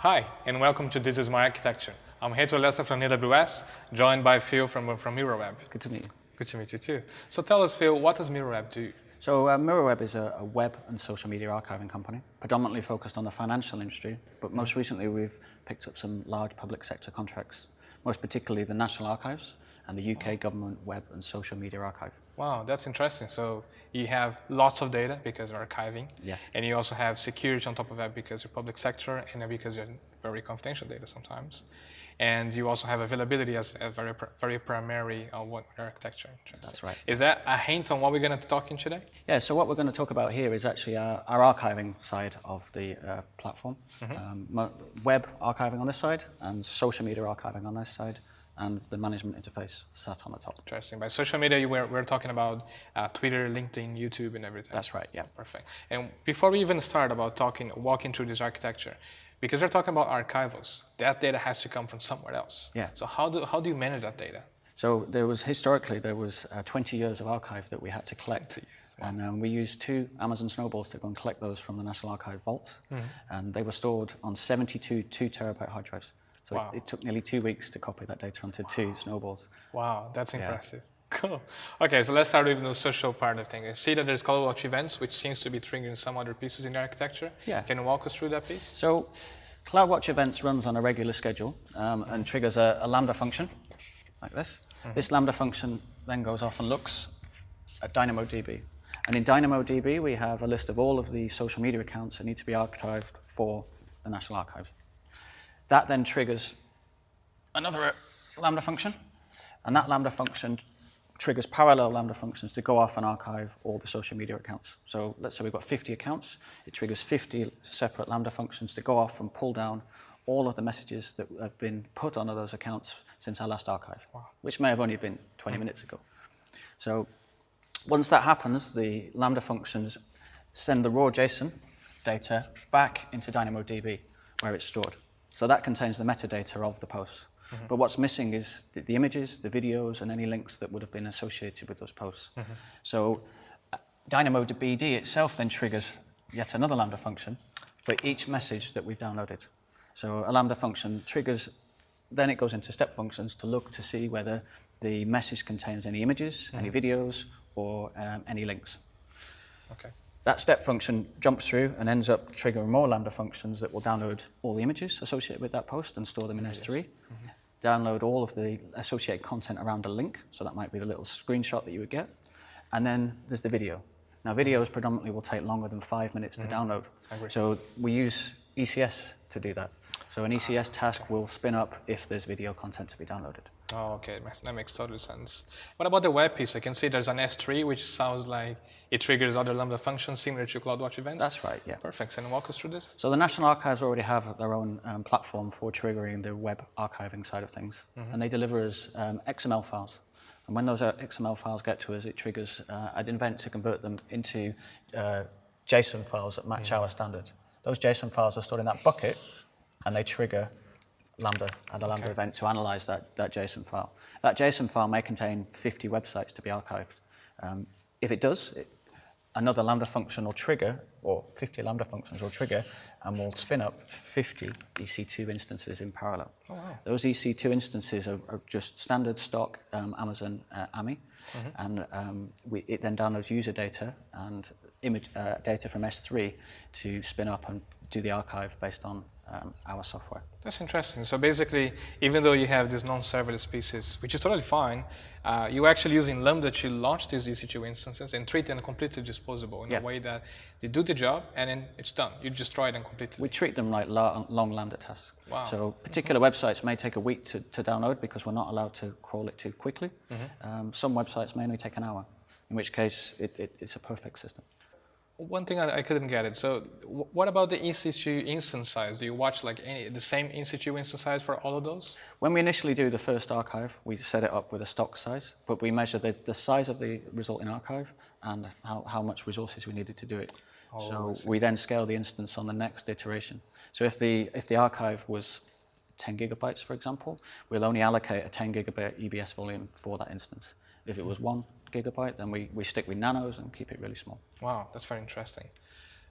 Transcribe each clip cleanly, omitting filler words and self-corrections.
Hi, and welcome to This Is My Architecture. I'm Lester from AWS, joined by Phil from MirrorWeb. Good to meet you. Good to meet you too. So tell us, Phil, what does MirrorWeb do? So MirrorWeb is a web and social media archiving company, predominantly focused on the financial industry, but most recently we've picked up some large public sector contracts, most particularly the National Archives and the UK Government Web and Social Media Archive. Wow, that's interesting. So you have lots of data because you're archiving. Yes. And you also have security on top of that because you're public sector and because you're very confidential data sometimes. And you also have availability as a very primary architecture. That's right. Is that a hint on what we're going to talk in today? Yeah, so what we're going to talk about here is actually our archiving side of the platform. Web archiving on this side and social media archiving on this side, and the management interface sat on the top. Interesting. By social media, we're talking about Twitter, LinkedIn, YouTube, and everything. That's right, yeah. Perfect. And before we even start about walking through this architecture, because we're talking about archivals, that data has to come from somewhere else. Yeah. So how do you manage that data? So historically, there was 20 years of archive that we had to collect. Wow. And we used 2 Amazon Snowballs to go and collect those from the National Archive vaults. And they were stored on 72 2-terabyte hard drives. So wow. It took nearly 2 weeks to copy that data onto 2 Snowballs. Wow, that's impressive. Cool. Okay, so let's start with the social part of things. I see that there's CloudWatch events, which seems to be triggering some other pieces in the architecture. Yeah. Can you walk us through that piece? So CloudWatch events runs on a regular schedule and triggers a Lambda function, like this. This Lambda function then goes off and looks at DynamoDB. And in DynamoDB, we have a list of all of the social media accounts that need to be archived for the National Archives. That then triggers another Lambda function, and that Lambda function triggers parallel Lambda functions to go off and archive all the social media accounts. So let's say we've got 50 accounts. It triggers 50 separate Lambda functions to go off and pull down all of the messages that have been put onto those accounts since our last archive, which may have only been 20 minutes ago. So once that happens, the Lambda functions send the raw JSON data back into DynamoDB, where it's stored. So that contains the metadata of the posts. But what's missing is the images, the videos, and any links that would have been associated with those posts. So DynamoDB itself then triggers yet another Lambda function for each message that we've downloaded. So a Lambda function triggers, then it goes into step functions to look to see whether the message contains any images, any videos, or any links. Okay. That step function jumps through and ends up triggering more Lambda functions that will download all the images associated with that post and store them in S3. Download all of the associated content around the link, so that might be the little screenshot that you would get. And then there's the video. Now videos predominantly will take longer than 5 minutes to download. So we use ECS to do that. So an ECS task will spin up if there's video content to be downloaded. Oh, okay, that makes total sense. What about the web piece? I can see there's an S3, which sounds like it triggers other Lambda functions similar to CloudWatch events. That's right, yeah. Perfect. Can you walk us through this? So the National Archives already have their own platform for triggering the web archiving side of things. And they deliver us XML files. And when those XML files get to us, it triggers an event to convert them into JSON files that match our standard. Those JSON files are stored in that bucket, and they trigger Lambda and a Lambda event to analyze that JSON file. That JSON file may contain 50 websites to be archived. If it does, another Lambda function will trigger, or 50 Lambda functions will trigger, and will spin up 50 EC2 instances in parallel. Oh, wow. Those EC2 instances are just standard stock Amazon AMI, and it then downloads user data and image data from S3 to spin up and do the archive based on our software. That's interesting. So basically, even though you have these non-serverless pieces, which is totally fine, you're actually using Lambda to launch these EC2 instances and treat them completely disposable in a way that they do the job and then it's done. You destroy them completely. We treat them like long Lambda tasks. Wow. So particular websites may take a week to download because we're not allowed to crawl it too quickly. Some websites may only take an hour, in which case it's a perfect system. One thing I couldn't get it. So what about the EC2 instance size? Do you watch like the same EC2 instance size for all of those? When we initially do the first archive, we set it up with a stock size, but we measure the size of the resulting archive and how much resources we needed to do it. So we then scale the instance on the next iteration. So if the archive was 10 gigabytes, for example, we'll only allocate a 10 gigabyte EBS volume for that instance. If it was 1 gigabyte, then we stick with nanos and keep it really small. Wow, that's very interesting.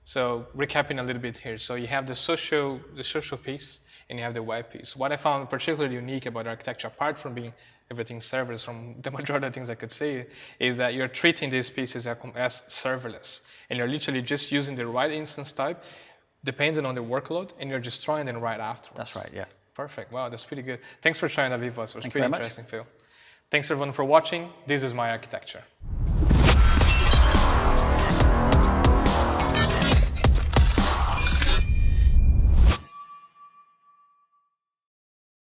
So recapping a little bit here. So you have the social piece and you have the web piece. What I found particularly unique about architecture, apart from being everything serverless, from the majority of things I could say, is that you're treating these pieces as serverless. And you're literally just using the right instance type, depending on the workload, and you're just trying them right afterwards. That's right, yeah. Perfect. Wow, that's pretty good. Thanks for sharing that with us. It was Thank you pretty very much. interesting, Phil. Thanks everyone for watching. This is my architecture.